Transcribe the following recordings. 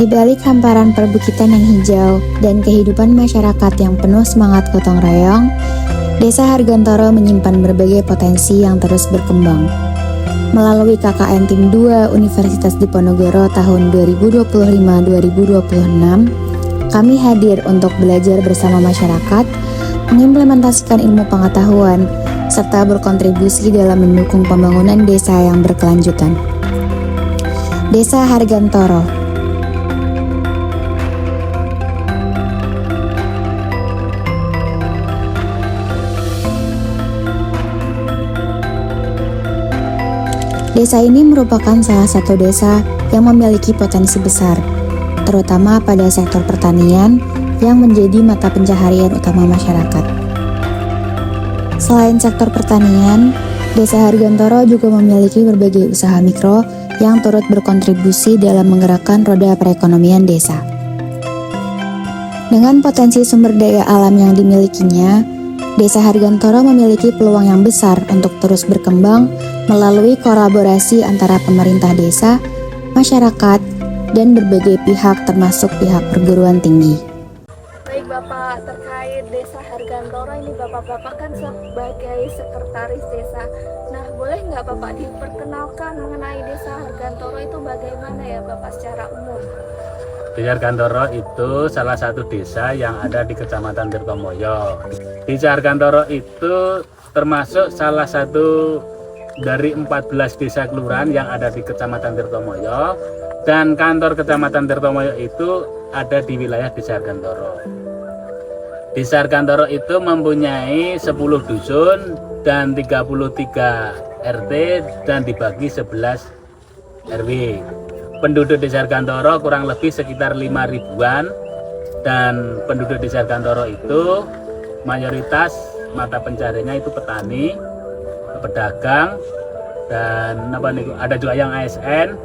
Di balik hamparan perbukitan yang hijau dan kehidupan masyarakat yang penuh semangat gotong royong, Desa Hargantoro menyimpan berbagai potensi yang terus berkembang. Melalui KKN Tim 2 Universitas Diponegoro tahun 2025-2026, kami hadir untuk belajar bersama masyarakat, mengimplementasikan ilmu pengetahuan, serta berkontribusi dalam mendukung pembangunan desa yang berkelanjutan. Desa Hargantoro. Desa ini merupakan salah satu desa yang memiliki potensi besar, terutama pada sektor pertanian yang menjadi mata pencaharian utama masyarakat. Selain sektor pertanian, Desa Hargantoro juga memiliki berbagai usaha mikro yang turut berkontribusi dalam menggerakkan roda perekonomian desa. Dengan potensi sumber daya alam yang dimilikinya, Desa Hargantoro memiliki peluang yang besar untuk terus berkembang melalui kolaborasi antara pemerintah desa, masyarakat, dan berbagai pihak termasuk pihak perguruan tinggi. Baik Bapak, terkait Desa Hargantoro ini Bapak kan sebagai sekretaris desa. Nah, boleh nggak Bapak diperkenalkan mengenai Desa Hargantoro itu bagaimana ya Bapak secara umum? Desa Hargantoro itu salah satu desa yang ada di Kecamatan Tirtomoyo. Desa Hargantoro itu termasuk salah satu dari 14 desa kelurahan yang ada di Kecamatan Tirtomoyo, dan kantor Kecamatan Tirtomoyo itu ada di wilayah Desa Hargantoro. Desa Hargantoro itu mempunyai 10 dusun dan 33 RT dan dibagi 11 RW. Penduduk Desa Hargantoro kurang lebih sekitar 5 ribuan, dan penduduk Desa Hargantoro itu mayoritas mata pencariannya itu petani, pedagang, dan ada juga yang ASN.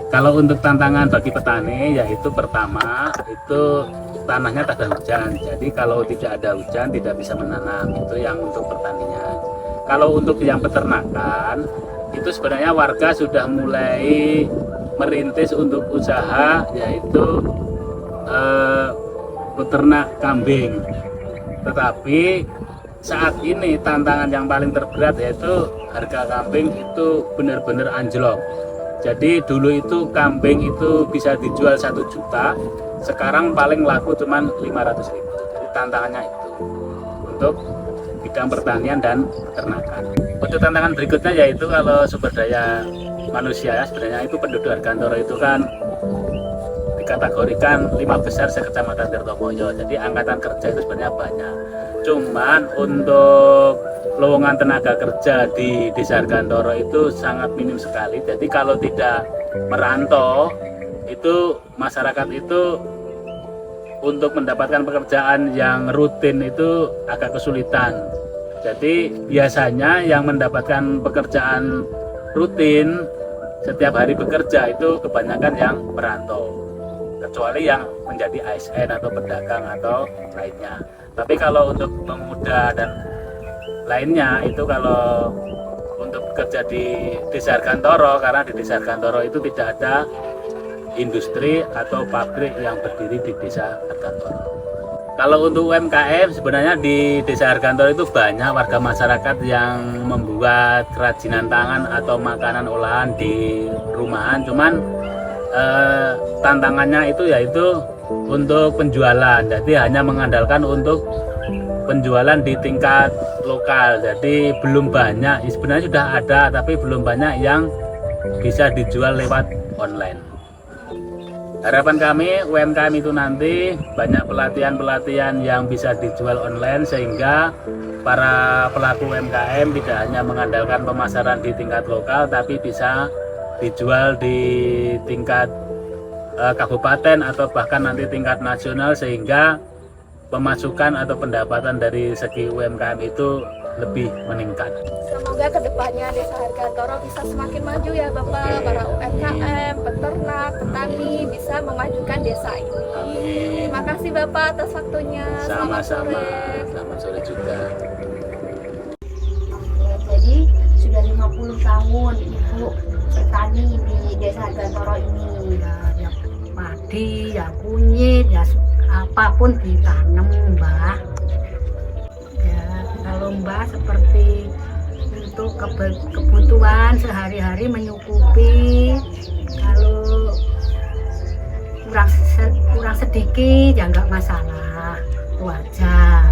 Kalau untuk tantangan bagi petani, yaitu pertama itu tanahnya tak ada hujan, jadi kalau tidak ada hujan tidak bisa menanam, itu yang untuk pertanian. Kalau untuk yang peternakan, itu sebenarnya warga sudah mulai merintis untuk usaha, yaitu peternak kambing. Tetapi saat ini tantangan yang paling terberat yaitu harga kambing itu benar-benar anjlok. Jadi dulu itu kambing itu bisa dijual 1 juta, sekarang paling laku cuma 500.000. Jadi tantangannya itu untuk bidang pertanian dan peternakan. Untuk tantangan berikutnya yaitu kalau sumber daya manusia, sebenarnya itu penduduk Hargantoro itu kan dikategorikan 5 besar se-Kecamatan Tirtomoyo. Jadi angkatan kerja itu sebenarnya banyak. Cuman untuk lowongan tenaga kerja di Desa Hargantoro itu sangat minim sekali. Jadi kalau tidak merantau, itu masyarakat itu untuk mendapatkan pekerjaan yang rutin itu agak kesulitan. Jadi biasanya yang mendapatkan pekerjaan rutin setiap hari bekerja itu kebanyakan yang merantau, kecuali yang menjadi ASN atau pedagang atau lainnya. Tapi kalau untuk pemuda dan lainnya itu kalau untuk bekerja di Desa Hargantoro, karena di Desa Hargantoro itu tidak ada industri atau pabrik yang berdiri di Desa Hargantoro. Kalau untuk UMKM sebenarnya di Desa Hargantoro itu banyak warga masyarakat yang membuat kerajinan tangan atau makanan olahan di rumahan. Cuman tantangannya itu yaitu untuk penjualan. Jadi hanya mengandalkan untuk penjualan di tingkat lokal. Jadi belum banyak, sebenarnya sudah ada tapi belum banyak yang bisa dijual lewat online. Harapan kami UMKM itu nanti banyak pelatihan-pelatihan yang bisa dijual online, sehingga para pelaku UMKM tidak hanya mengandalkan pemasaran di tingkat lokal tapi bisa dijual di tingkat kabupaten atau bahkan nanti tingkat nasional, sehingga pemasukan atau pendapatan dari segi UMKM itu lebih meningkat. Semoga kedepannya Desa Hargantoro bisa semakin maju ya Bapak. Para UMKM, peternak, petani bisa memajukan desa ini. Terima kasih Bapak atas waktunya. Sama-sama. Selamat sore juga. Jadi sudah 50 tahun Ibu bertani di Desa Hargantoro ini. Ya, Pak. padi, ya kunyit, ya apapun ditanam Mbah. Ya kalau Mbah seperti untuk kebutuhan sehari-hari menyukupi, kalau kurang sedikit ya nggak masalah, itu aja.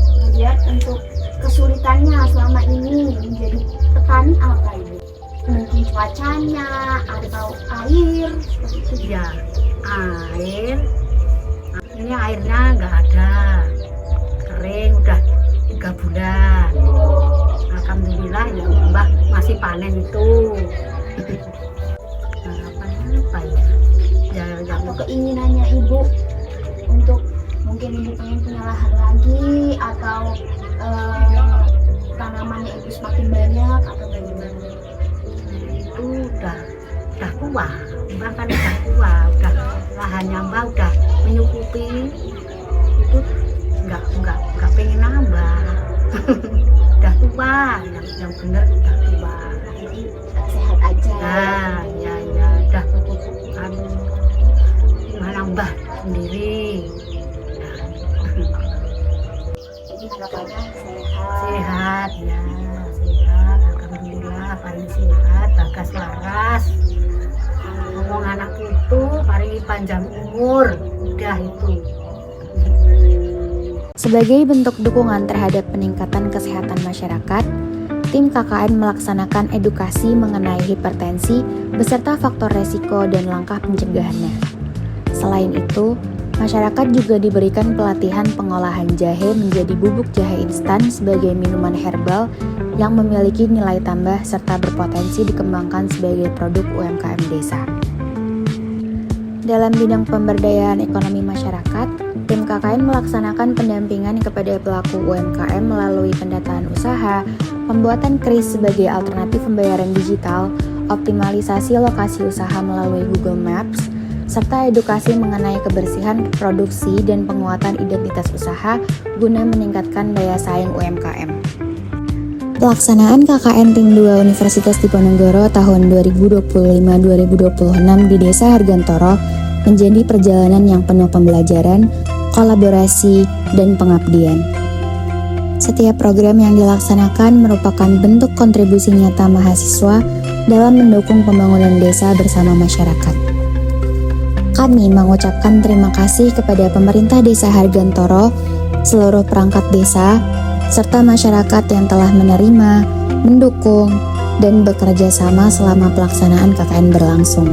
Kemudian untuk kesulitannya selama ini menjadi petani apa Ibu? Mungkin cuacanya atau air seperti itu. Ya air, ini airnya nggak ada, kering udah 3 bulan. Alhamdulillah ya Mbah masih panen itu. Harapannya apa ya? Ya Atau keinginannya Ibu untuk mungkin Ibu pengen punya lahan lagi atau tanamannya Ibu semakin banyak atau bagaimana? itu udah tua, Mbah kan udah tua, udah lahannya Mbah udah menyukupi, itu nggak pengen nambah. Udah tua, yang bener udah tua. Jadi sehat aja. Nah, ya udah cukup kan nambah sendiri. Jadi harapannya sehat. Sehat ya, sehat, alhamdulillah paling sehat, bagas waras. Ngomong anak itu paling panjang umur, udah itu. Sebagai bentuk dukungan terhadap peningkatan kesehatan masyarakat, tim KKN melaksanakan edukasi mengenai hipertensi beserta faktor resiko dan langkah pencegahannya. Selain itu, masyarakat juga diberikan pelatihan pengolahan jahe menjadi bubuk jahe instan sebagai minuman herbal yang memiliki nilai tambah serta berpotensi dikembangkan sebagai produk UMKM desa. Dalam bidang pemberdayaan ekonomi masyarakat, tim KKN melaksanakan pendampingan kepada pelaku UMKM melalui pendataan usaha, pembuatan KRIS sebagai alternatif pembayaran digital, optimalisasi lokasi usaha melalui Google Maps, serta edukasi mengenai kebersihan produksi dan penguatan identitas usaha guna meningkatkan daya saing UMKM. Pelaksanaan KKN Tim 2 Universitas Diponegoro tahun 2025-2026 di Desa Hargantoro menjadi perjalanan yang penuh pembelajaran, kolaborasi, dan pengabdian. Setiap program yang dilaksanakan merupakan bentuk kontribusi nyata mahasiswa dalam mendukung pembangunan desa bersama masyarakat. Kami mengucapkan terima kasih kepada pemerintah Desa Hargantoro, seluruh perangkat desa, serta masyarakat yang telah menerima, mendukung, dan bekerja sama selama pelaksanaan KKN berlangsung.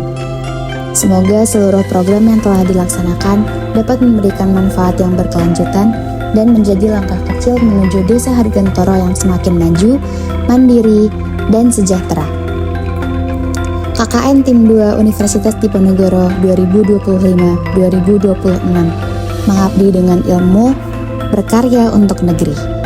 Semoga seluruh program yang telah dilaksanakan dapat memberikan manfaat yang berkelanjutan dan menjadi langkah kecil menuju Desa Hargantoro yang semakin maju, mandiri, dan sejahtera. KKN Tim 2 Universitas Diponegoro 2025-2026 mengabdi dengan ilmu, berkarya untuk negeri.